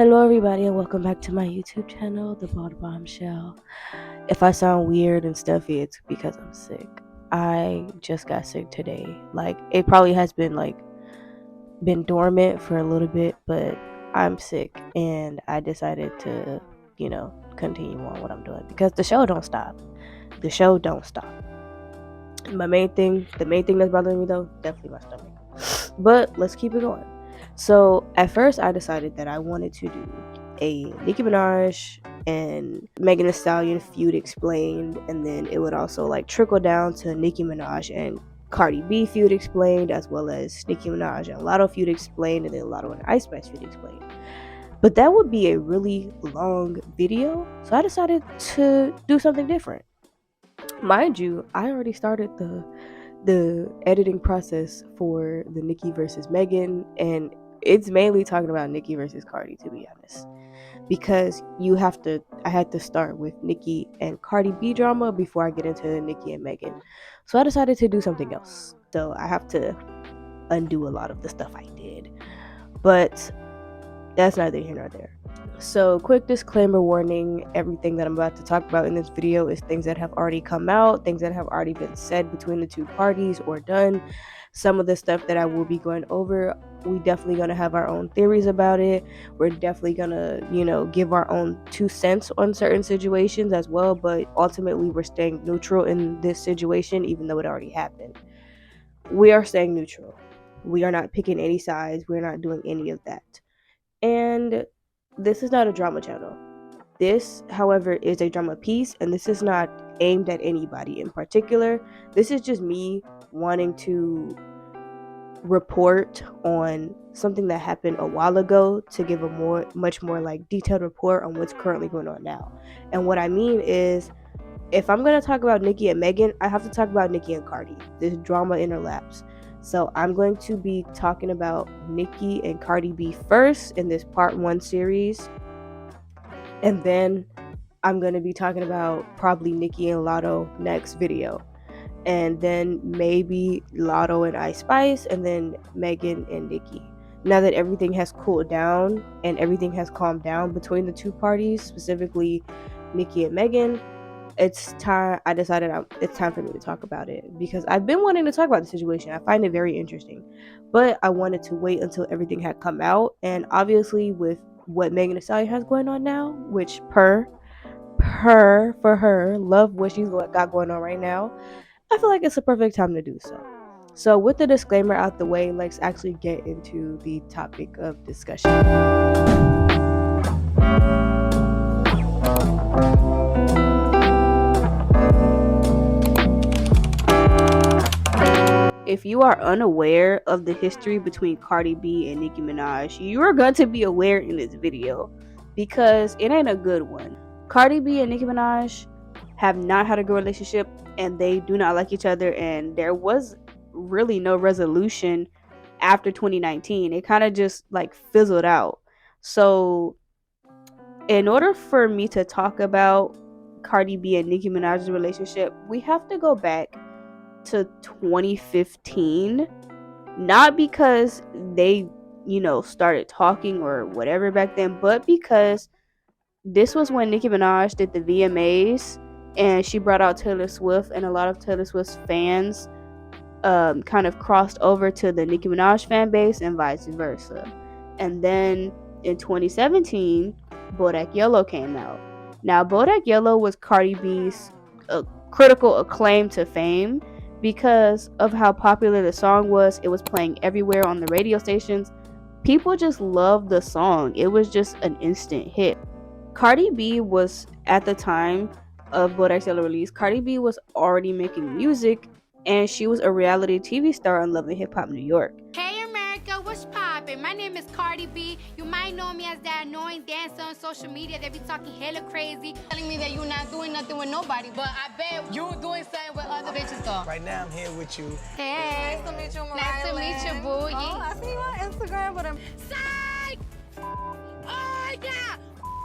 Hello everybody and welcome back to my YouTube channel, The Bald Bombshell. If I sound weird and stuffy, it's because I'm sick. I just got sick today. It probably has been dormant for a little bit, but I'm sick and I decided to, continue on what I'm doing because the show don't stop. The show don't stop. The main thing that's bothering me though, definitely my stomach. But let's keep it going. So at first I decided that I wanted to do a Nicki Minaj and Megan Thee Stallion feud explained, and then it would also trickle down to Nicki Minaj and Cardi B feud explained, as well as Nicki Minaj and Lotto feud explained, and then Lotto and Ice Spice feud explained. But that would be a really long video, so I decided to do something different. Mind you, I already started the editing process for the Nicki versus Megan, and it's mainly talking about Nicki versus Cardi, to be honest, because I had to start with Nicki and Cardi B drama before I get into Nicki and Megan. So I decided to do something else. So I have to undo a lot of the stuff I did, but that's neither here nor there. So quick disclaimer warning, everything that I'm about to talk about in this video is things that have already come out, things that have already been said between the two parties or done. Some of the stuff that I will be going over, we definitely gonna have our own theories about it. We're definitely gonna, give our own 2 cents on certain situations as well, but ultimately we're staying neutral in this situation even though it already happened. We are staying neutral. We are not picking any sides. We're not doing any of that. And this is not a drama channel. This, however, is a drama piece, and this is not aimed at anybody in particular. This is just me wanting to report on something that happened a while ago to give a much more detailed report on what's currently going on now. And what I mean is, if I'm going to talk about Nicki and Megan, I have to talk about Nicki and Cardi. This drama interlaps. So I'm going to be talking about Nicki and Cardi B first in this part 1 series. And then I'm going to be talking about probably Nicki and Lotto next video. And then maybe Lotto and Ice Spice, and then Megan and Nicki. Now that everything has cooled down and everything has calmed down between the two parties, specifically Nicki and Megan, it's time. I decided it's time for me to talk about it because I've been wanting to talk about the situation. I find it very interesting, but I wanted to wait until everything had come out. And obviously, with what Megan Thee Stallion has going on now, which for her, love what she's got going on right now, I feel like it's a perfect time to do so. So, with the disclaimer out the way, let's actually get into the topic of discussion. If you are unaware of the history between Cardi B and Nicki Minaj, you are going to be aware in this video because it ain't a good one. Cardi B and Nicki Minaj have not had a good relationship and they do not like each other, and there was really no resolution after 2019. It kind of just fizzled out. So in order for me to talk about Cardi B and Nicki Minaj's relationship, we have to go back to 2015, not because they started talking or whatever back then, but because this was when Nicki Minaj did the VMAs and she brought out Taylor Swift, and a lot of Taylor Swift's fans kind of crossed over to the Nicki Minaj fan base and vice versa. And then in 2017, Bodak Yellow came out. Now Bodak Yellow was Cardi B's critical acclaim to fame because of how popular the song was. It was playing everywhere on the radio stations. People just loved the song. It was just an instant hit. Cardi B was, at the time of Bodak Yellow release, Cardi B was already making music, and she was a reality TV star on Love and Hip Hop New York. Hey America, what's poppin'? My name is Cardi B. You might know me as that annoying dancer on social media that be talking hella crazy, telling me that you're not doing nothing with nobody, but I bet you doing something with other bitches though. Right now I'm here with you. Hey. Nice to meet you, Nice to meet you, boo. Oh, I see you on Instagram with him. Psych! Oh yeah!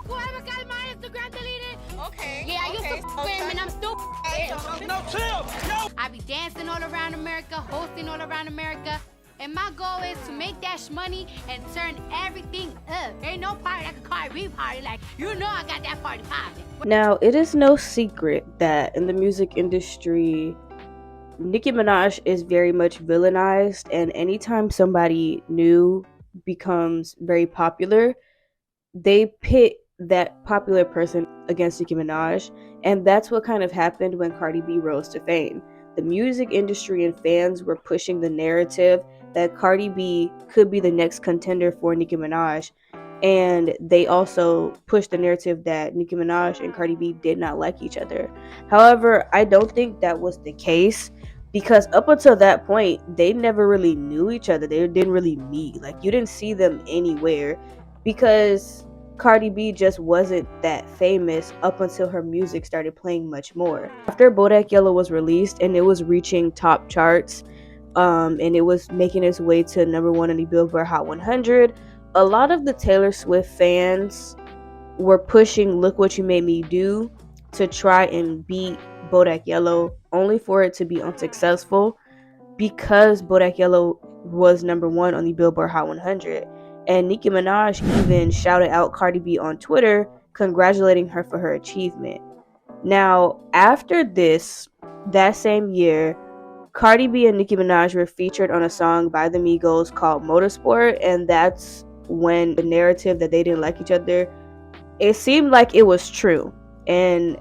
Whoever got my Instagram deleted. Okay. Yeah, I used to with him and I'm still No, chill! No! I be dancing all around America, hosting all around America. And my goal is to make that money and turn everything up. There ain't no party that can call rivalry party. Like, you know I got that party popping. Now, it is no secret that in the music industry, Nicki Minaj is very much villainized, and anytime somebody new becomes very popular, they pit that popular person against Nicki Minaj, and that's what kind of happened when Cardi B rose to fame. The music industry and fans were pushing the narrative that Cardi B could be the next contender for Nicki Minaj, and they also pushed the narrative that Nicki Minaj and Cardi B did not like each other. However, I don't think that was the case, because up until that point, they never really knew each other. They didn't really meet. Like, you didn't see them anywhere, because Cardi B just wasn't that famous up until her music started playing much more. After Bodak Yellow was released and it was reaching top charts, and it was making its way to #1 on the Billboard Hot 100, a lot of the Taylor Swift fans were pushing Look What You Made Me Do to try and beat Bodak Yellow, only for it to be unsuccessful, because Bodak Yellow was #1 on the Billboard Hot 100. And Nicki Minaj even shouted out Cardi B on Twitter, congratulating her for her achievement. Now, after this, that same year, Cardi B and Nicki Minaj were featured on a song by the Migos called Motorsport, and that's when the narrative that they didn't like each other, it seemed like it was true. And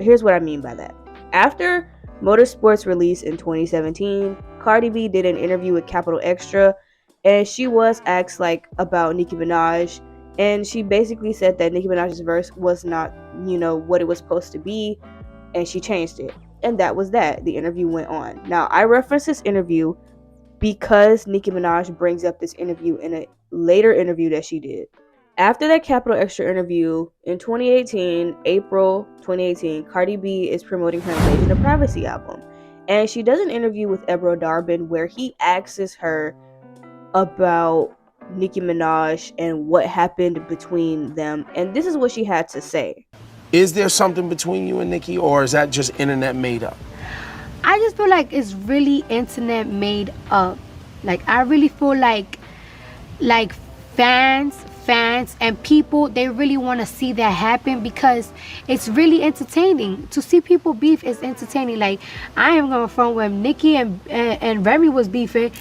here's what I mean by that. After Motorsport's release in 2017, Cardi B did an interview with Capital XTRA, and she was asked about Nicki Minaj, and she basically said that Nicki Minaj's verse was not, what it was supposed to be, and she changed it. And that was that. The interview went on. Now, I reference this interview because Nicki Minaj brings up this interview in a later interview that she did. After that Capital XTRA interview in 2018, April 2018, Cardi B is promoting her Invasion of Privacy album. And she does an interview with Ebro Darban where he asks her about Nicki Minaj and what happened between them. And this is what she had to say. Is there something between you and Nicki, or is that just internet made up? I just feel like it's really internet made up. Like, I really feel like fans and people, they really want to see that happen because it's really entertaining. To see people beef is entertaining. Like, I am going from when Nicki and Remy was beefing,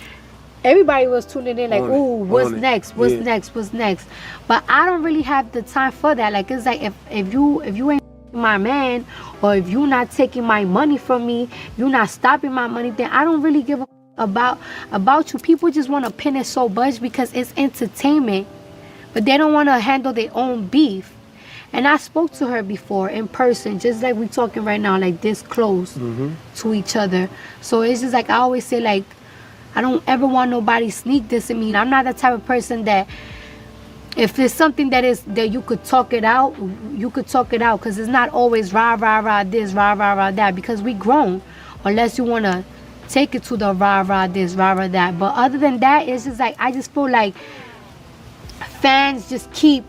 everybody was tuning in like, ooh, what's next? What's next? But I don't really have the time for that. Like, it's like if you ain't my man, or if you not taking my money from me, you not stopping my money, then I don't really give a about you. People just want to pin it so much because it's entertainment, but they don't want to handle their own beef. And I spoke to her before in person, just like we talking right now, like this close to each other. So it's just like I always say, like, I don't ever want nobody sneak this in me. I'm not the type of person that if there's something that you could talk it out, you could talk it out, because it's not always rah this, rah that, because we grown. Unless you want to take it to the rah this, rah that. But other than that, it's just like I just feel like fans just keep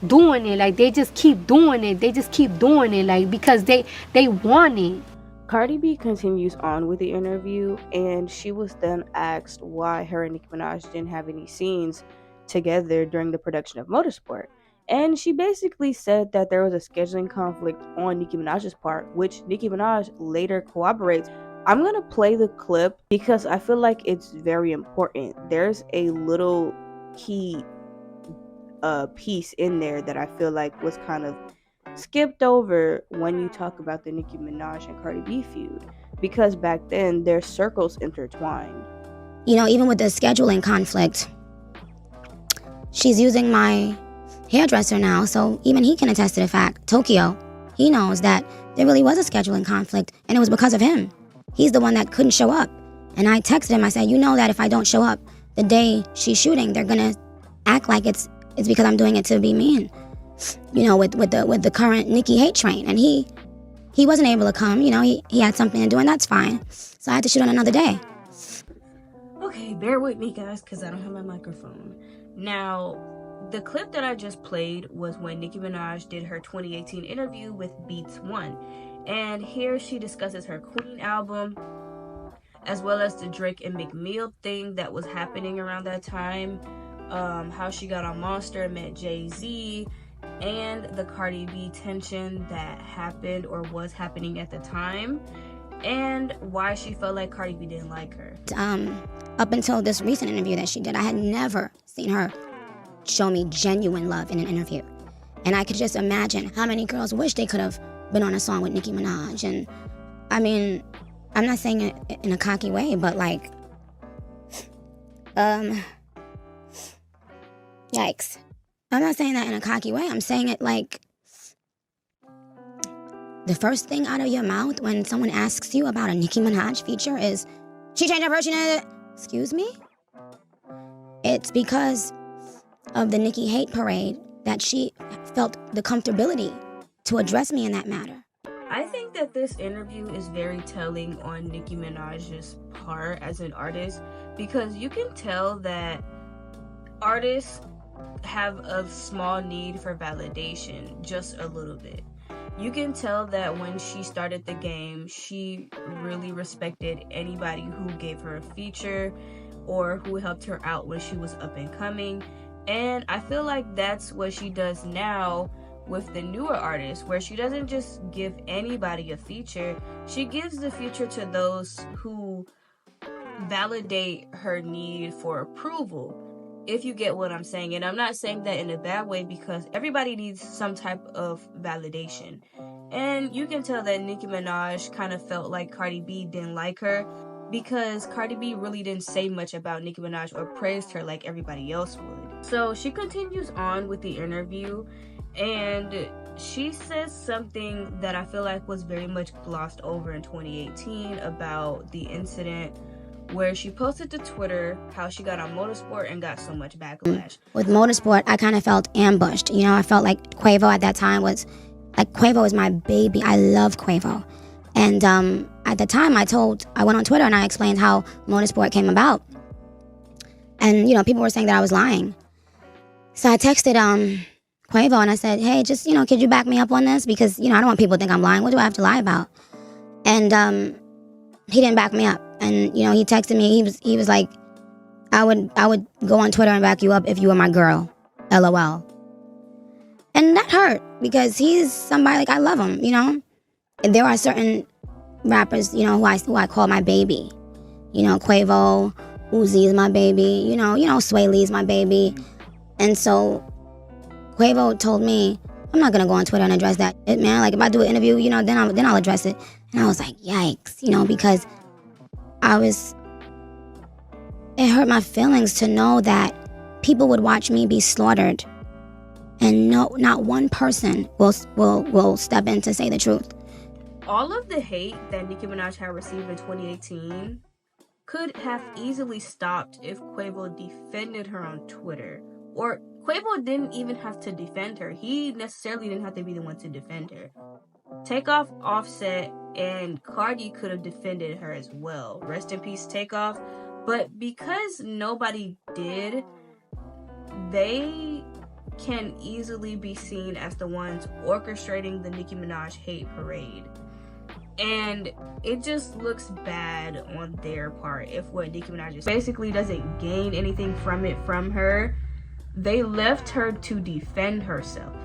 doing it. Like, they just keep doing it. They just keep doing it, like, because they want it. Cardi B continues on with the interview, and she was then asked why her and Nicki Minaj didn't have any scenes together during the production of Motorsport. And she basically said that there was a scheduling conflict on Nicki Minaj's part, which Nicki Minaj later corroborates. I'm going to play the clip because I feel like it's very important. There's a little key piece in there that I feel like was kind of skipped over when you talk about the Nicki Minaj and Cardi B feud, because back then their circles intertwined. Even with the scheduling conflict, she's using my hairdresser now, so even he can attest to the fact. Tokyo, he knows that there really was a scheduling conflict, and it was because of him. He's the one that couldn't show up. And I texted him, I said, that if I don't show up the day she's shooting, they're gonna act like it's because I'm doing it to be mean. With the current Nicki hate train. And he wasn't able to come, he had something to do, and that's fine. So I had to shoot on another day. Okay, bear with me, guys, because I don't have my microphone. Now, the clip that I just played was when Nicki Minaj did her 2018 interview with Beats One. And here she discusses her Queen album, as well as the Drake and McMill thing that was happening around that time. How she got on Monster and met Jay-Z, and the Cardi B tension that happened or was happening at the time, and why she felt like Cardi B didn't like her. Up until this recent interview that she did, I had never seen her show me genuine love in an interview. And I could just imagine how many girls wish they could have been on a song with Nicki Minaj. And I mean, I'm not saying it in a cocky way, but like, yikes. I'm not saying that in a cocky way. I'm saying it like, the first thing out of your mouth when someone asks you about a Nicki Minaj feature is, she changed her version of it. Excuse me? It's because of the Nicki hate parade that she felt the comfortability to address me in that matter. I think that this interview is very telling on Nicki Minaj's part as an artist, because you can tell that artists have a small need for validation, just a little bit. You can tell that when she started the game, she really respected anybody who gave her a feature or who helped her out when she was up and coming. And I feel like that's what she does now with the newer artists, where she doesn't just give anybody a feature. She gives the feature to those who validate her need for approval, if you get what I'm saying. And I'm not saying that in a bad way, because everybody needs some type of validation. And you can tell that Nicki Minaj kind of felt like Cardi B didn't like her, because Cardi B really didn't say much about Nicki Minaj or praised her like everybody else would. So she continues on with the interview, and she says something that I feel like was very much glossed over in 2018 about the incident where she posted to Twitter how she got on Motorsport and got so much backlash. With Motorsport, I kind of felt ambushed. You know, I felt like Quavo at that time was, like, Quavo is my baby. I love Quavo. And at the time, I went on Twitter and I explained how Motorsport came about. And, you know, people were saying that I was lying. So I texted Quavo and I said, hey, just, you know, could you back me up on this? Because, you know, I don't want people to think I'm lying. What do I have to lie about? And he didn't back me up. And, you know, he texted me. He was like, I would go on Twitter and back you up if you were my girl. LOL. And that hurt, because he's somebody, like, I love him, you know? And there are certain rappers, you know, who I call my baby. You know, Quavo, Uzi is my baby. You know, Sway Lee is my baby. And so Quavo told me, I'm not gonna go on Twitter and address that, man. Like, if I do an interview, you know, then I'll address it. And I was like, yikes, you know, because it hurt my feelings to know that people would watch me be slaughtered, and not one person will step in to say the truth. All of the hate that Nicki Minaj had received in 2018 could have easily stopped if Quavo defended her on Twitter. Or Quavo didn't even have to defend her. He necessarily didn't have to be the one to defend her. Takeoff, Offset, and Cardi could have defended her as well. Rest in peace, Takeoff. But because nobody did, they can easily be seen as the ones orchestrating the Nicki Minaj hate parade. And it just looks bad on their part if what Nicki Minaj basically doesn't gain anything from it from her. They left her to defend herself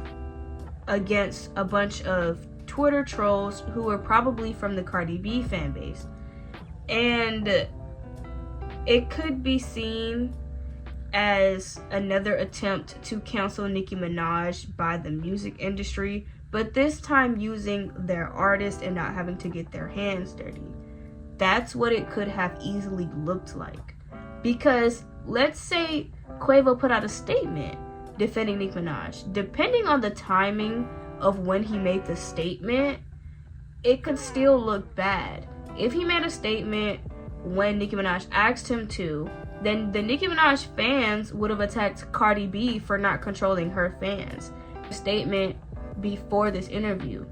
against a bunch of Twitter trolls who were probably from the Cardi B fan base. And it could be seen as another attempt to cancel Nicki Minaj by the music industry, but this time using their artist and not having to get their hands dirty. That's what it could have easily looked like. Because let's say Quavo put out a statement defending Nicki Minaj. Depending on the timing of when he made the statement, it could still look bad. If he made a statement when Nicki Minaj asked him to, then the Nicki Minaj fans would have attacked Cardi B for not controlling her fans. Statement before this interview.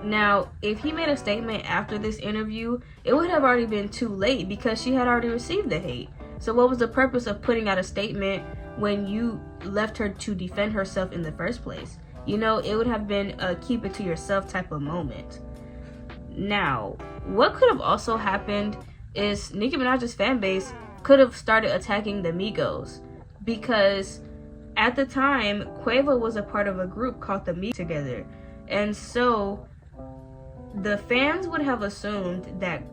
Now, if he made a statement after this interview, it would have already been too late because she had already received the hate. So what was the purpose of putting out a statement when you left her to defend herself in the first place? You know, it would have been a keep it to yourself type of moment. Now, what could have also happened is Nicki Minaj's fan base could have started attacking the Migos, because At the time, Quavo was a part of a group called the Migos together. And so the fans would have assumed that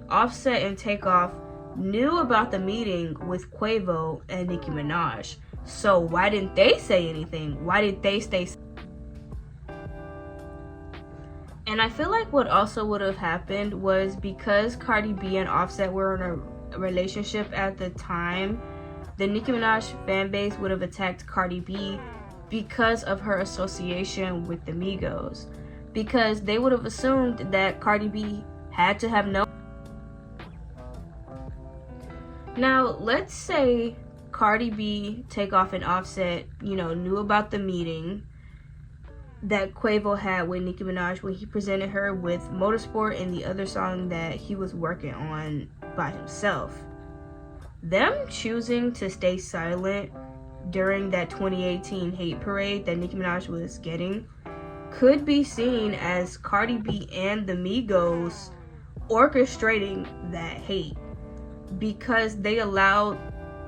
Offset and Takeoff knew about the meeting with Quavo and Nicki Minaj. So why didn't they say anything? Why did they stay? And I feel like what also would have happened was because Cardi B and Offset were in a relationship at the time, the Nicki Minaj fan base would have attacked Cardi B because of her association with the Migos. Because they would have assumed that Cardi B had to have known. Now, let's say Cardi B, Takeoff, and Offset, knew about the meeting that Quavo had with Nicki Minaj when he presented her with Motorsport and the other song that he was working on by himself. Them choosing to stay silent during that 2018 hate parade that Nicki Minaj was getting could be seen as Cardi B and the Migos orchestrating that hate, because they allowed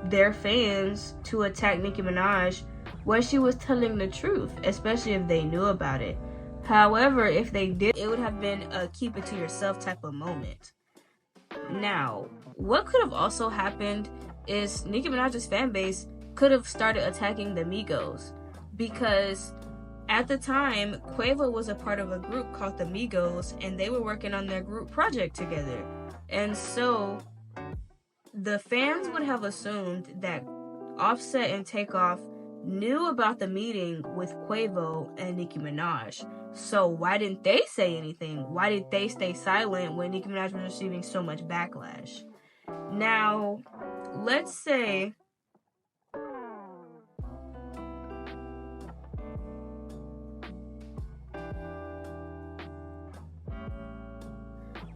their fans to attack Nicki Minaj when she was telling the truth, especially if they knew about it. However, if they did, it would have been a keep it to yourself type of moment. Now, what could have also happened is Nicki Minaj's fan base could have started attacking the Migos, because at the time, Quavo was a part of a group called the Migos, and they were working on their group project together. And so the fans would have assumed that Offset and Takeoff knew about the meeting with Quavo and Nicki Minaj. So why didn't they say anything? Why did they stay silent when Nicki Minaj was receiving so much backlash? Now, let's say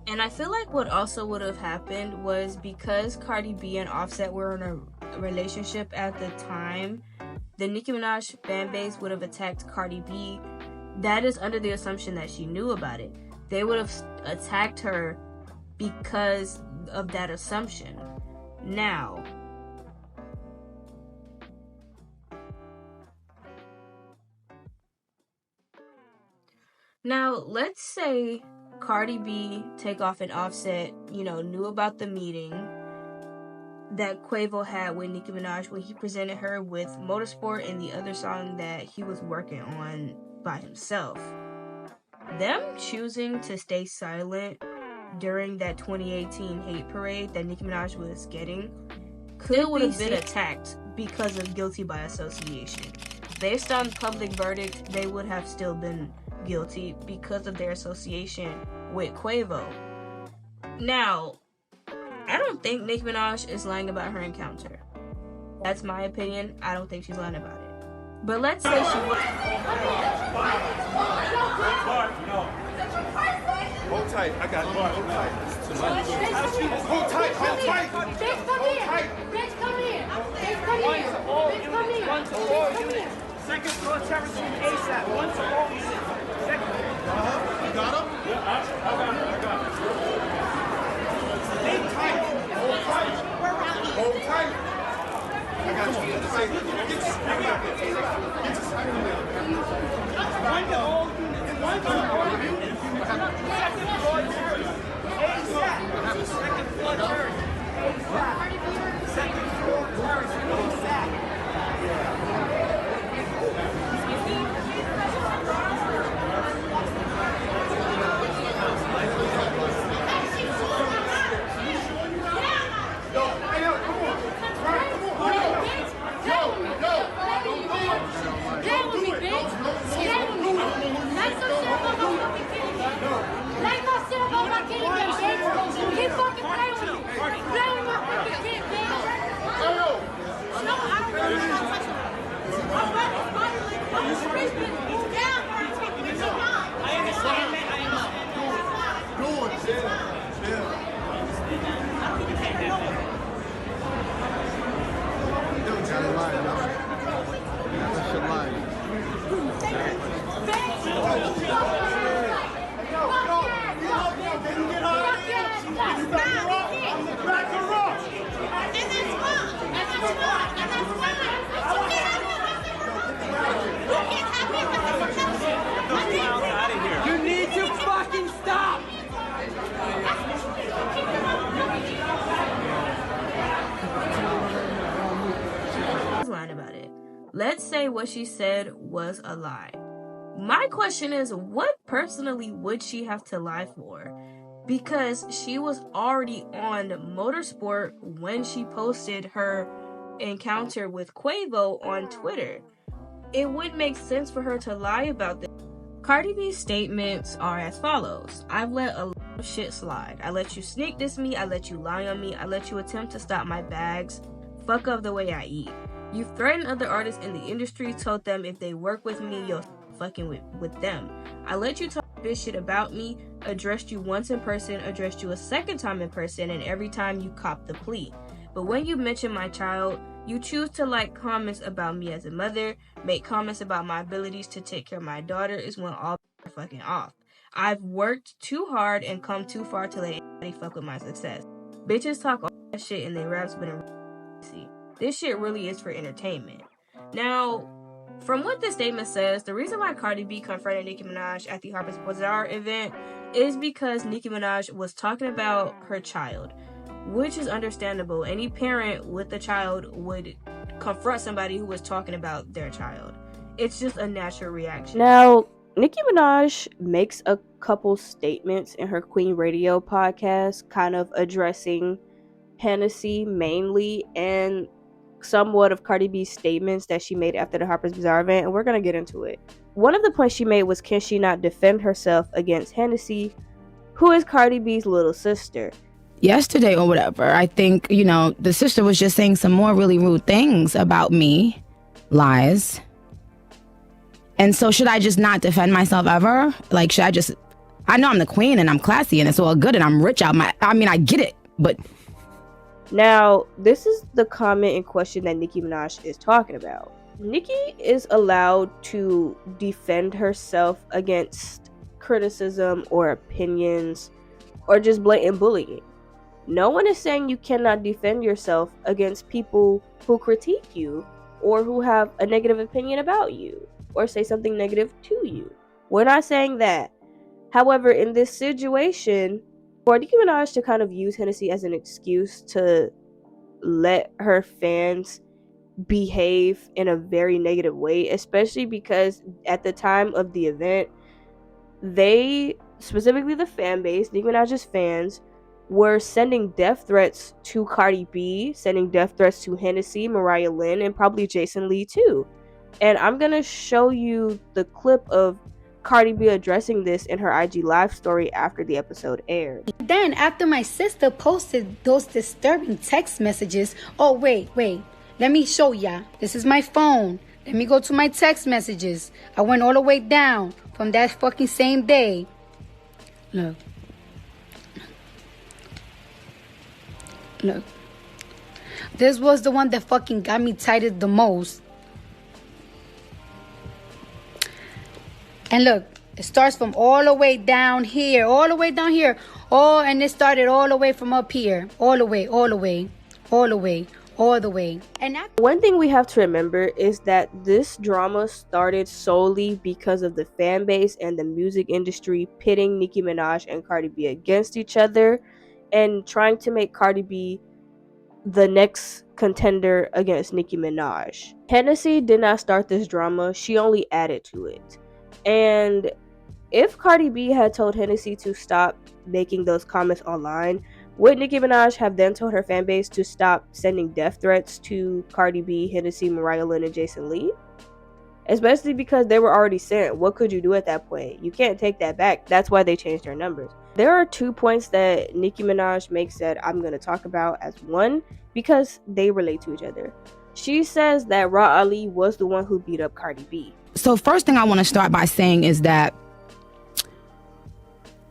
and I feel like what also would have happened was because Cardi B and Offset were in a relationship at the time, the Nicki Minaj fan base would have attacked Cardi B. That is under the assumption that she knew about it. They would have attacked her because of that assumption. Now, let's say Cardi B, Takeoff, and Offset, knew about the meeting that Quavo had with Nicki Minaj when he presented her with Motorsport and the other song that he was working on by himself. Them choosing to stay silent during that 2018 hate parade that Nicki Minaj was getting could have been attacked because of guilty by association. Based on public verdict, they would have still been guilty because of their association with Quavo. Now, I don't think Nicki Minaj is lying about her encounter. That's my opinion. I don't think she's lying about it. But let's say she was. Hold tight. I got it. Hold tight. Hold tight. Hold tight. Bitch, come here. Bitch, come here. Bitch, come here. Bitch, come here. One to all units. Second floor terrace ASAP. One to all units. Second. You got him? Yeah, I got it. Stay tight. Hold tight. Hold tight. I got you. Get One to all units. One to all units. Second floor terrace. ASAP. Second floor terrace. ASAP. Second floor terrace. ASAP. Let's say what she said was a lie. My question is, what personally would she have to lie for? Because she was already on Motorsport when she posted her encounter with Quavo on Twitter. It would make sense for her to lie about this. Cardi B's statements are as follows. I've let a lot of shit slide. I let you sneak diss me. I let you lie on me. I let you attempt to stop my bags. Fuck up the way I eat. You've threatened other artists in the industry, told them if they work with me, you'll fucking with them. I let you talk this shit about me, addressed you once in person, addressed you a second time in person, and every time you cop the plea. But when you mention my child, you choose to like comments about me as a mother, make comments about my abilities to take care of my daughter is when all are fucking off. I've worked too hard and come too far to let anybody fuck with my success. Bitches talk all that shit in their raps, but in this shit really is for entertainment. Now, from what this statement says, the reason why Cardi B confronted Nicki Minaj at the Harper's Bazaar event is because Nicki Minaj was talking about her child, which is understandable. Any parent with a child would confront somebody who was talking about their child. It's just a natural reaction. Now, Nicki Minaj makes a couple statements in her Queen Radio podcast, kind of addressing Hennessy mainly, and somewhat of Cardi B's statements that she made after the Harper's Bazaar event, and we're going to get into it. One of the points she made was, can she not defend herself against Hennessy, who is Cardi B's little sister? Yesterday or whatever, I think, the sister was just saying some more really rude things about me. Lies. And so should I just not defend myself ever? Like, should I just... I know I'm the queen and I'm classy and it's all good and I'm rich out my... I get it, but... Now, this is the comment in question that Nicki Minaj is talking about. Nicki is allowed to defend herself against criticism or opinions or just blatant bullying. No one is saying you cannot defend yourself against people who critique you or who have a negative opinion about you or say something negative to you. We're not saying that. However, in this situation, for Nicki Minaj to kind of use Hennessy as an excuse to let her fans behave in a very negative way, especially because at the time of the event, they, specifically the fan base, Nicki Minaj's fans, were sending death threats to Cardi B, sending death threats to Hennessy, Mariah Lynn, and probably Jason Lee too. And I'm gonna show you the clip of Cardi B addressing this in her IG live story after the episode aired. Then, after my sister posted those disturbing text messages, oh, wait, let me show ya. This is my phone. Let me go to my text messages. I went all the way down from that fucking same day. Look. This was the one that fucking got me tighted the most. And look, it starts from all the way down here. Oh, and it started all the way from up here. All the way. And one thing we have to remember is that this drama started solely because of the fan base and the music industry pitting Nicki Minaj and Cardi B against each other and trying to make Cardi B the next contender against Nicki Minaj. Hennessy did not start this drama. She only added to it. And if Cardi B had told Hennessy to stop making those comments online, would Nicki Minaj have then told her fan base to stop sending death threats to Cardi B, Hennessy, Mariah Lynn, and Jason Lee? Especially because they were already sent. What could you do at that point? You can't take that back. That's why they changed their numbers. There are 2 points that Nicki Minaj makes that I'm going to talk about as one because they relate to each other. She says that Ra Ali was the one who beat up Cardi B. So first thing I want to start by saying is that,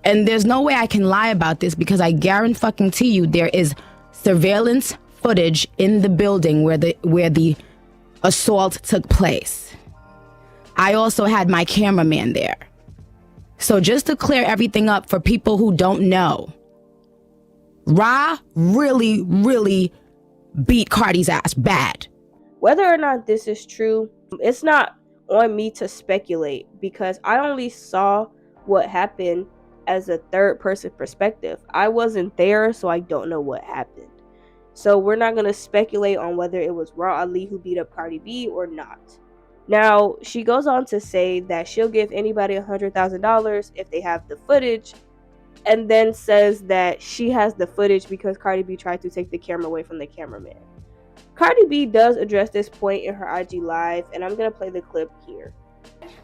and there's no way I can lie about this because I guarantee you there is surveillance footage in the building where the assault took place. I also had my cameraman there. So just to clear everything up for people who don't know, Ra really, really beat Cardi's ass bad. Whether or not this is true, it's not on me to speculate because I only saw what happened as a third person perspective. I wasn't there, so I don't know what happened. So we're not going to speculate on whether it was Raw Ali who beat up Cardi B or not. Now, she goes on to say that she'll give anybody $100,000 if they have the footage, and then says that she has the footage because Cardi B tried to take the camera away from the cameraman. Cardi B does address this point in her IG Live, and I'm going to play the clip here.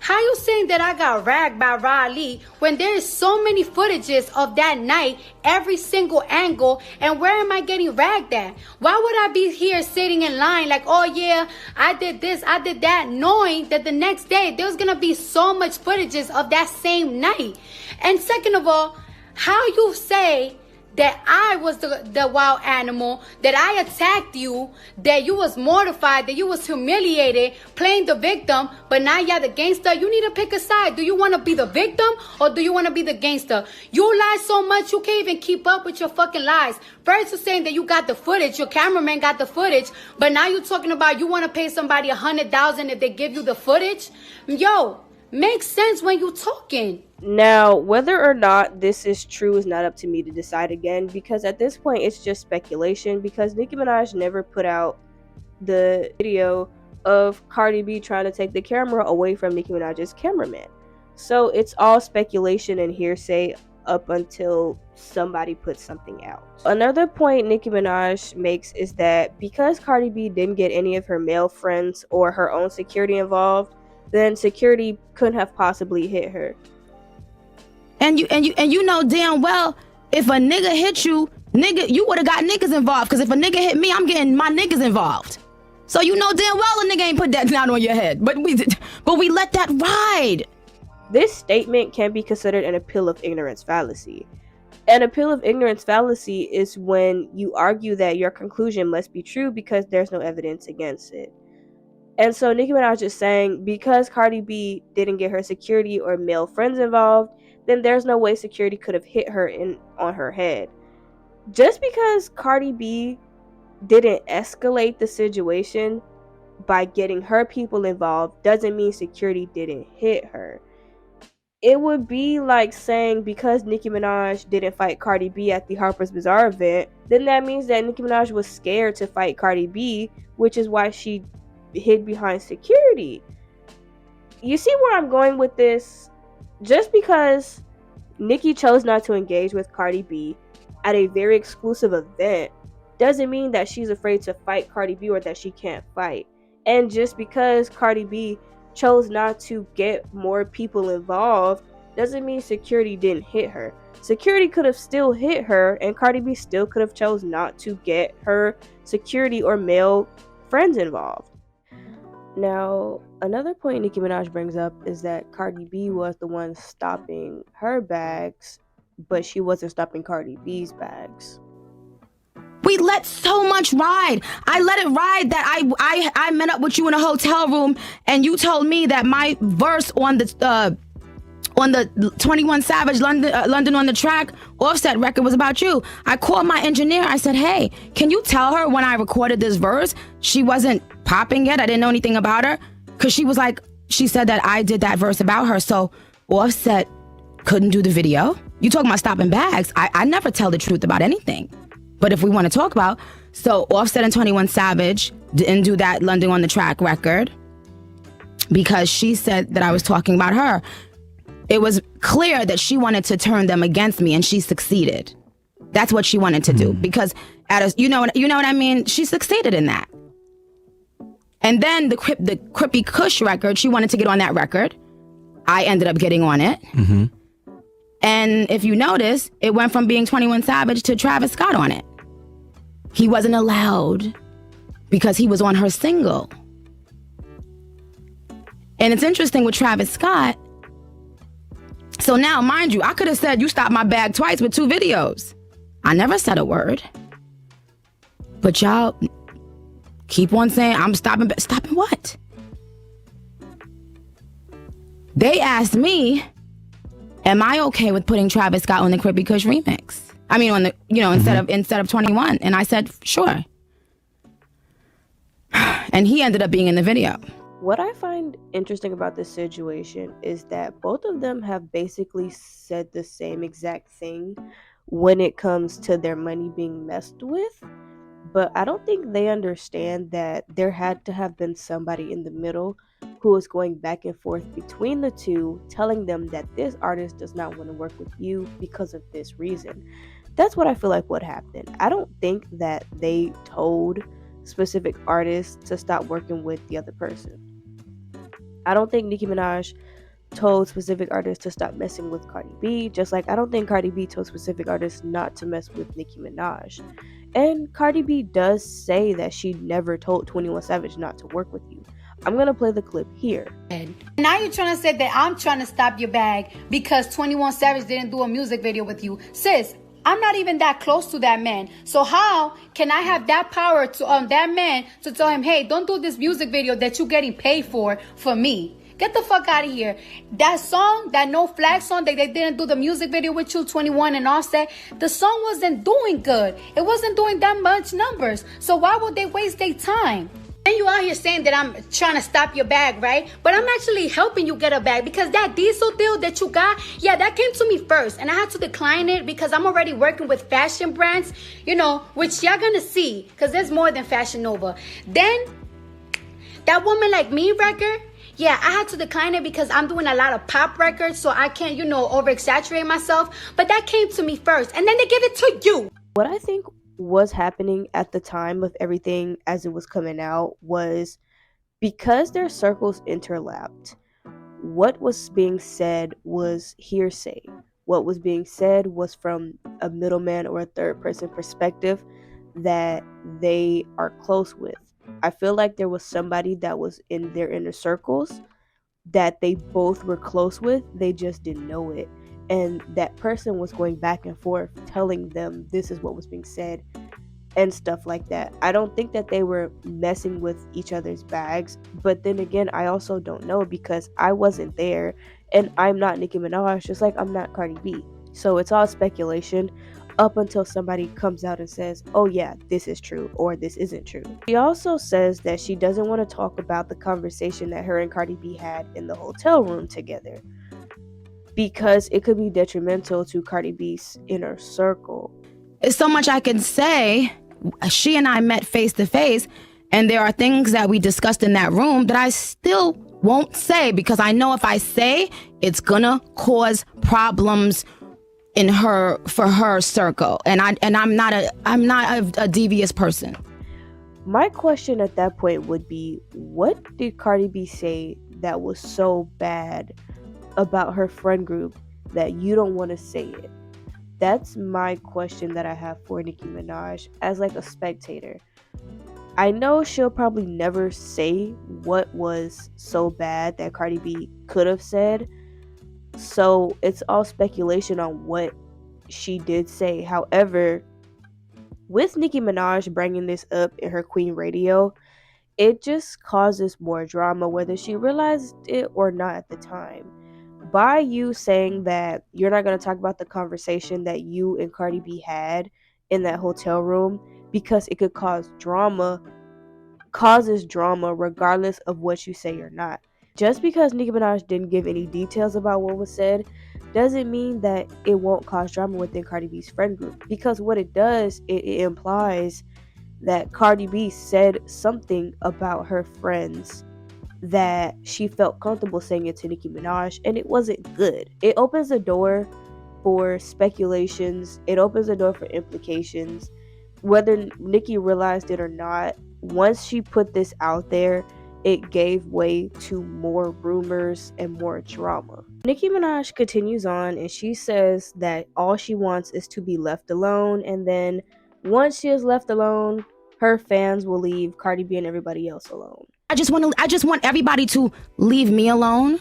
How you saying that I got ragged by Riley when there is so many footages of that night, every single angle, and where am I getting ragged at? Why would I be here sitting in line like, oh yeah, I did this, I did that, knowing that the next day there's gonna be so much footages of that same night? And second of all, how you say that I was the wild animal, that I attacked you, that you was mortified, that you was humiliated, playing the victim, but now you're the gangster? You need to pick a side. Do you want to be the victim or do you want to be the gangster? You lie so much you can't even keep up with your fucking lies. First you're saying that you got the footage, your cameraman got the footage, but now you're talking about you want to pay somebody $100,000 if they give you the footage? Yo, makes sense when you talking. Now, whether or not this is true is not up to me to decide again, because at this point it's just speculation, because Nicki Minaj never put out the video of Cardi B trying to take the camera away from Nicki Minaj's cameraman. So it's all speculation and hearsay up until somebody puts something out. Another point Nicki Minaj makes is that because Cardi B didn't get any of her male friends or her own security involved, then security couldn't have possibly hit her. And you know damn well, if a nigga hit you, you would have got niggas involved. Because if a nigga hit me, I'm getting my niggas involved. So you know damn well a nigga ain't put that down on your head. But we let that ride. This statement can be considered an appeal of ignorance fallacy. An appeal of ignorance fallacy is when you argue that your conclusion must be true because there's no evidence against it. And so Nicki Minaj is saying because Cardi B didn't get her security or male friends involved, then there's no way security could have hit her on her head. Just because Cardi B didn't escalate the situation by getting her people involved doesn't mean security didn't hit her. It would be like saying because Nicki Minaj didn't fight Cardi B at the Harper's Bazaar event, then that means that Nicki Minaj was scared to fight Cardi B, which is why she hid behind security. You see where I'm going with this? Just because Nicki chose not to engage with Cardi B at a very exclusive event doesn't mean that she's afraid to fight Cardi B or that she can't fight. And just because Cardi B chose not to get more people involved doesn't mean security didn't hit her. Security could have still hit her and Cardi B still could have chose not to get her security or male friends involved. Now, another point Nicki Minaj brings up is that Cardi B was the one stopping her bags, but she wasn't stopping Cardi B's bags. We let so much ride. I let it ride that I met up with you in a hotel room and you told me that my verse on the 21 Savage London on the Track Offset record was about you. I called my engineer. I said, hey, can you tell her when I recorded this verse, she wasn't popping yet? I didn't know anything about her. Because she said that I did that verse about her. So Offset couldn't do the video. You talking about stopping bags. I never tell the truth about anything. But if we want to talk about, so Offset and 21 Savage didn't do that London on the Track record because she said that I was talking about her. It was clear that she wanted to turn them against me, and she succeeded. That's what she wanted to do because you know what I mean. She succeeded in that. And then the Crippy Kush record, she wanted to get on that record. I ended up getting on it. Mm-hmm. And if you notice, it went from being 21 Savage to Travis Scott on it. He wasn't allowed because he was on her single. And it's interesting with Travis Scott. So now, mind you, I could have said you stopped my bag twice with 2 videos. I never said a word. But y'all keep on saying I'm stopping. Stopping what? They asked me, am I okay with putting Travis Scott on the Crippy Kush remix? I mean, on the, instead of 21. And I said, sure. And he ended up being in the video. What I find interesting about this situation is that both of them have basically said the same exact thing when it comes to their money being messed with. but I don't think they understand that there had to have been somebody in the middle who was going back and forth between the two, telling them that this artist does not want to work with you because of this reason. That's what I feel like what happened. I don't think that they told specific artists to stop working with the other person. I don't think Nicki Minaj told specific artists to stop messing with Cardi B, just like I don't think Cardi B told specific artists not to mess with Nicki Minaj. And Cardi B does say that she never told 21 Savage not to work with you. I'm gonna play the clip here. Now you're trying to say that I'm trying to stop your bag because 21 Savage didn't do a music video with you. Sis, I'm not even that close to that man. So how can I have that power to that man to tell him, hey, don't do this music video that you're getting paid for me? Get the fuck out of here. That song, that No Flag song, that they didn't do the music video with you, 21 and Offset, the song wasn't doing good. It wasn't doing that much numbers. So why would they waste their time? And you out here saying that I'm trying to stop your bag, right? But I'm actually helping you get a bag because that diesel deal that you got, yeah, that came to me first. And I had to decline it because I'm already working with fashion brands, which y'all gonna see because there's more than Fashion Nova. Then, that Woman Like Me record, yeah, I had to decline it because I'm doing a lot of pop records, so I can't, over-exaggerate myself. But that came to me first, and then they give it to you. What I think was happening at the time of everything as it was coming out was because their circles interlapped, what was being said was hearsay. What was being said was from a middleman or a third person perspective that they are close with. I feel like there was somebody that was in their inner circles that they both were close with, they just didn't know it. And that person was going back and forth telling them this is what was being said and stuff like that. I don't think that they were messing with each other's bags, but then again, I also don't know because I wasn't there and I'm not Nicki Minaj, just like I'm not Cardi B. So it's all speculation up until somebody comes out and says, oh yeah, this is true or this isn't true. She also says that she doesn't want to talk about the conversation that her and Cardi B had in the hotel room together because it could be detrimental to Cardi B's inner circle. There's so much I can say. She and I met face to face, and there are things that we discussed in that room that I still won't say because I know if I say, it's gonna cause problems for her circle, and I'm not a devious person. My question at that point would be, what did Cardi B say that was so bad about her friend group that you don't want to say it? That's my question that I have for Nicki Minaj as like a spectator. I know she'll probably never say what was so bad that Cardi B could have said, so it's all speculation on what she did say. However, with Nicki Minaj bringing this up in her Queen Radio, it just causes more drama whether she realized it or not at the time. By you saying that you're not going to talk about the conversation that you and Cardi B had in that hotel room because it could causes drama regardless of what you say or not. Just because Nicki Minaj didn't give any details about what was said doesn't mean that it won't cause drama within Cardi B's friend group, because what it does, it implies that Cardi B said something about her friends that she felt comfortable saying it to Nicki Minaj, and it wasn't good. It opens the door for speculations. It opens the door for implications. Whether Nicki realized it or not, once she put this out there, it gave way to more rumors and more drama. Nicki Minaj continues on and she says that all she wants is to be left alone, and then once she is left alone, her fans will leave Cardi B and everybody else alone. I just want everybody to leave me alone,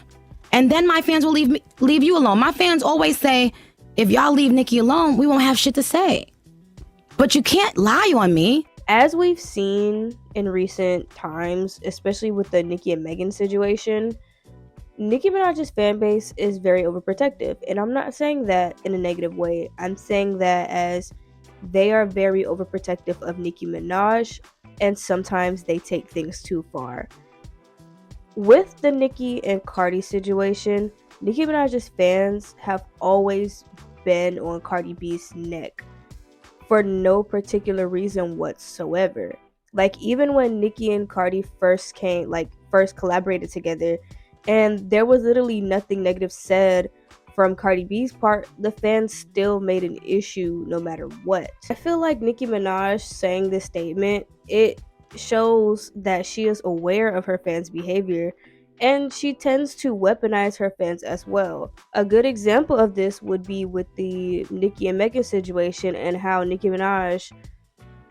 and then my fans will leave you alone. My fans always say, if y'all leave Nicki alone, we won't have shit to say. But you can't lie on me. As we've seen in recent times, especially with the Nicki and Megan situation, Nicki Minaj's fan base is very overprotective. And I'm not saying that in a negative way. I'm saying that as they are very overprotective of Nicki Minaj, and sometimes they take things too far. With the Nicki and Cardi situation, Nicki Minaj's fans have always been on Cardi B's neck for no particular reason whatsoever. Like, even when Nicki and Cardi first collaborated together, and there was literally nothing negative said from Cardi B's part, the fans still made an issue no matter what. I feel like Nicki Minaj saying this statement, it shows that she is aware of her fans' behavior, and she tends to weaponize her fans as well. A good example of this would be with the Nicki and Megan situation, and how Nicki Minaj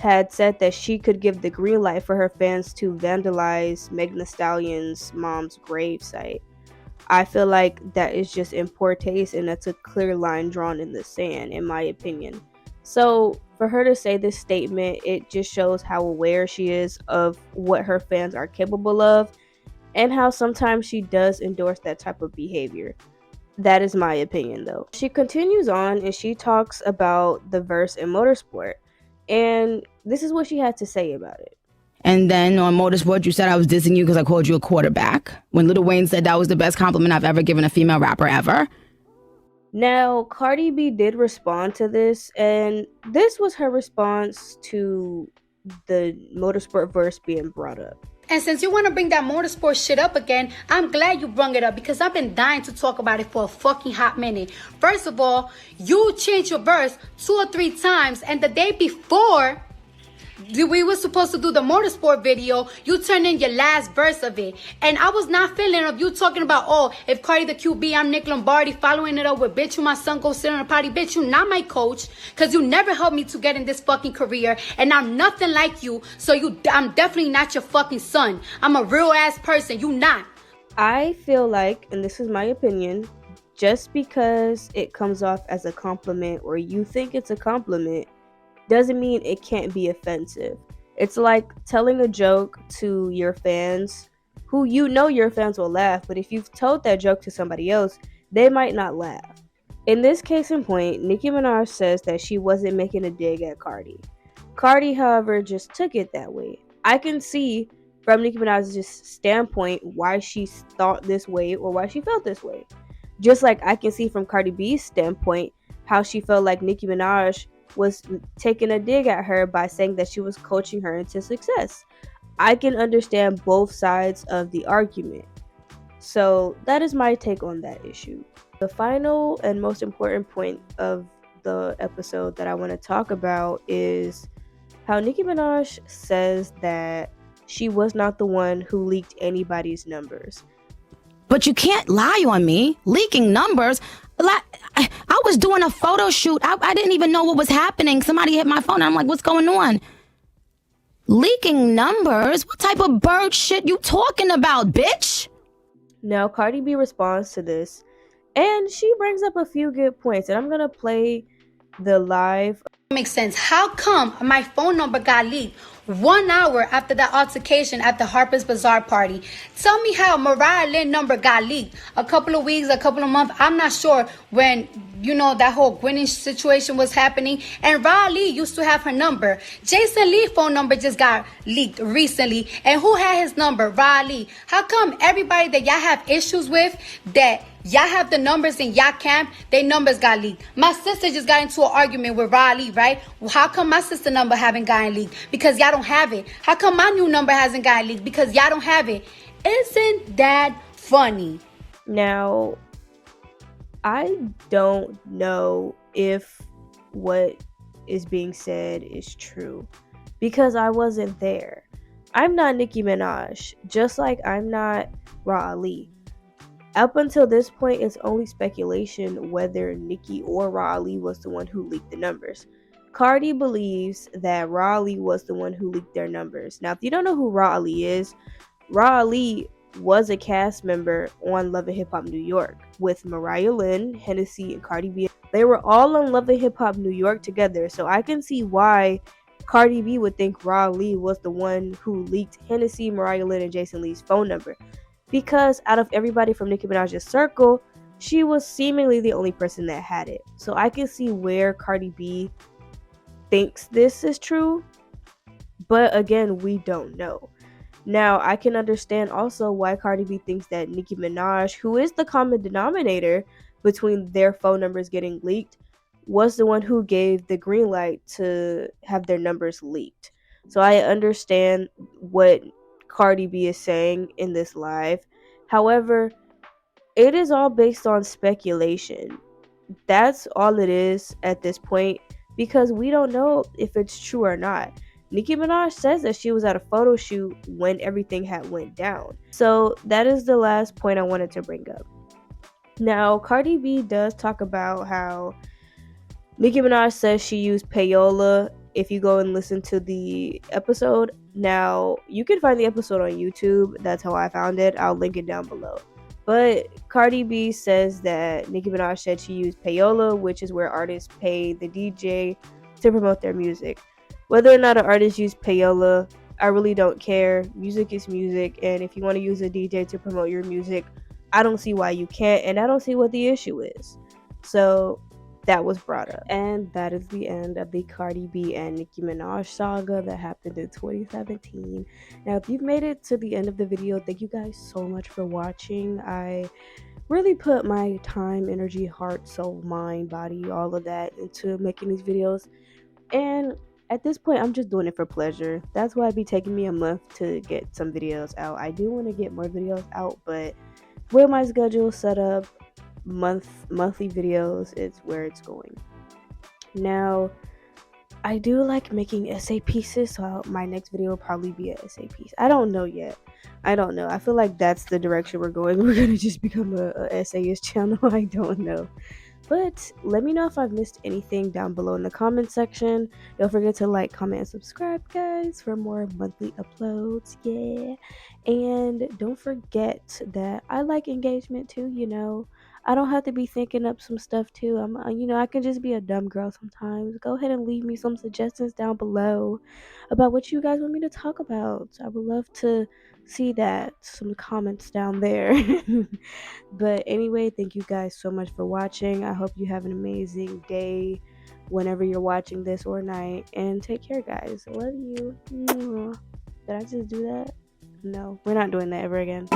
had said that she could give the green light for her fans to vandalize Megan Thee Stallion's mom's gravesite. I feel like that is just in poor taste, and that's a clear line drawn in the sand, in my opinion. So for her to say this statement, it just shows how aware she is of what her fans are capable of, and how sometimes she does endorse that type of behavior. That is my opinion, though. She continues on and she talks about the verse in Motorsport, and this is what she had to say about it. And then on Motorsport, you said I was dissing you because I called you a quarterback. When Lil Wayne said that was the best compliment I've ever given a female rapper ever. Now, Cardi B did respond to this, and this was her response to the Motorsport verse being brought up. And since you want to bring that Motorsport shit up again, I'm glad you brung it up because I've been dying to talk about it for a fucking hot minute. First of all, you changed your verse 2 or 3 times, and the day before we were supposed to do the Motorsport video, you turned in your last verse of it. And I was not feeling of you talking about, oh, if Cardi the QB, I'm Nick Lombardi, following it up with, bitch, you my son, go sit on a potty. Bitch, you not my coach, because you never helped me to get in this fucking career, and I'm nothing like you, so I'm definitely not your fucking son. I'm a real ass person, you not. I feel like, and this is my opinion, just because it comes off as a compliment or you think it's a compliment doesn't mean it can't be offensive. It's like telling a joke to your fans who you know your fans will laugh, but if you've told that joke to somebody else, they might not laugh. In this case in point, Nicki Minaj says that she wasn't making a dig at Cardi. Cardi, however, just took it that way. I can see from Nicki Minaj's standpoint why she thought this way or why she felt this way. Just like I can see from Cardi B's standpoint how she felt like Nicki Minaj was taking a dig at her by saying that she was coaching her into success. I can understand both sides of the argument. So that is my take on that issue. The final and most important point of the episode that I want to talk about is how Nicki Minaj says that she was not the one who leaked anybody's numbers. But you can't lie on me. Leaking numbers. I was doing a photo shoot. I didn't even know what was happening. Somebody hit my phone and I'm like, what's going on? Leaking numbers? What type of bird shit you talking about, bitch? Now, Cardi B responds to this, and she brings up a few good points, and I'm going to play the live. Makes sense. How come my phone number got leaked 1 hour after that altercation at the Harper's Bazaar party? Tell me how Mariah Lynn number got leaked. A couple of weeks, a couple of months, I'm not sure, when, you know, that whole Gwyneth situation was happening. And Ra Lee used to have her number. Jason Lee's phone number just got leaked recently. And who had his number? Ra Lee. How come everybody that y'all have issues with, that y'all have the numbers in y'all camp, their numbers got leaked? My sister just got into an argument with Ra Lee, right? Well, how come my sister number haven't gotten leaked? Because y'all don't have it. How come my new number hasn't gotten leaked? Because y'all don't have it. Isn't that funny? Now, I don't know if what is being said is true because I wasn't there. I'm not Nicki Minaj, just like I'm not Ra Ali. Up until this point, it's only speculation whether Nicki or Ra Ali was the one who leaked the numbers. Cardi believes that Ra Ali was the one who leaked their numbers. Now, if you don't know who Ra Ali is, Ra Ali was a cast member on Love and Hip Hop New York with Mariah Lynn, Hennessy, and Cardi B. They were all on Love and Hip Hop New York together, so I can see why Cardi B would think Ra Ali was the one who leaked Hennessy, Mariah Lynn, and Jason Lee's phone number. Because out of everybody from Nicki Minaj's circle, she was seemingly the only person that had it. So I can see where Cardi B thinks this is true, but again, we don't know. Now, I can understand also why Cardi B thinks that Nicki Minaj, who is the common denominator between their phone numbers getting leaked, was the one who gave the green light to have their numbers leaked. So I understand what Cardi B is saying in this live. However, it is all based on speculation. That's all it is at this point, because we don't know if it's true or not. Nicki Minaj says that she was at a photo shoot when everything had went down. So that is the last point I wanted to bring up. Now, Cardi B does talk about how Nicki Minaj says she used payola. If you go and listen to the episode, now you can find the episode on YouTube. That's how I found it. I'll link it down below. But Cardi B says that Nicki Minaj said she used payola, which is where artists pay the DJ to promote their music. Whether or not an artist used payola, I really don't care. Music is music, and if you want to use a DJ to promote your music, I don't see why you can't, and I don't see what the issue is. So that was brought up. And that is the end of the Cardi B and Nicki Minaj saga that happened in 2017. Now, if you've made it to the end of the video, thank you guys so much for watching. I really put my time, energy, heart, soul, mind, body, all of that into making these videos. And at this point, I'm just doing it for pleasure. That's why it'd be taking me a month to get some videos out. I do want to get more videos out, but with my schedule set up, monthly videos is where it's going. Now, I do like making essay pieces, so my next video will probably be an essay piece. I don't know yet. I don't know. I feel like that's the direction we're going. We're gonna just become a essayist channel. I don't know. But let me know if I've missed anything down below in the comment section. Don't forget to like, comment, and subscribe, guys, for more monthly uploads. Yeah. And don't forget that I like engagement too, you know. I don't have to be thinking up some stuff too. I can just be a dumb girl sometimes. Go ahead and leave me some suggestions down below about what you guys want me to talk about. I would love to see that, some comments down there. But anyway, thank you guys so much for watching. I hope you have an amazing day whenever you're watching this, or night, and take care, guys. Love you. Mwah. Did I just do that? No, we're not doing that ever again.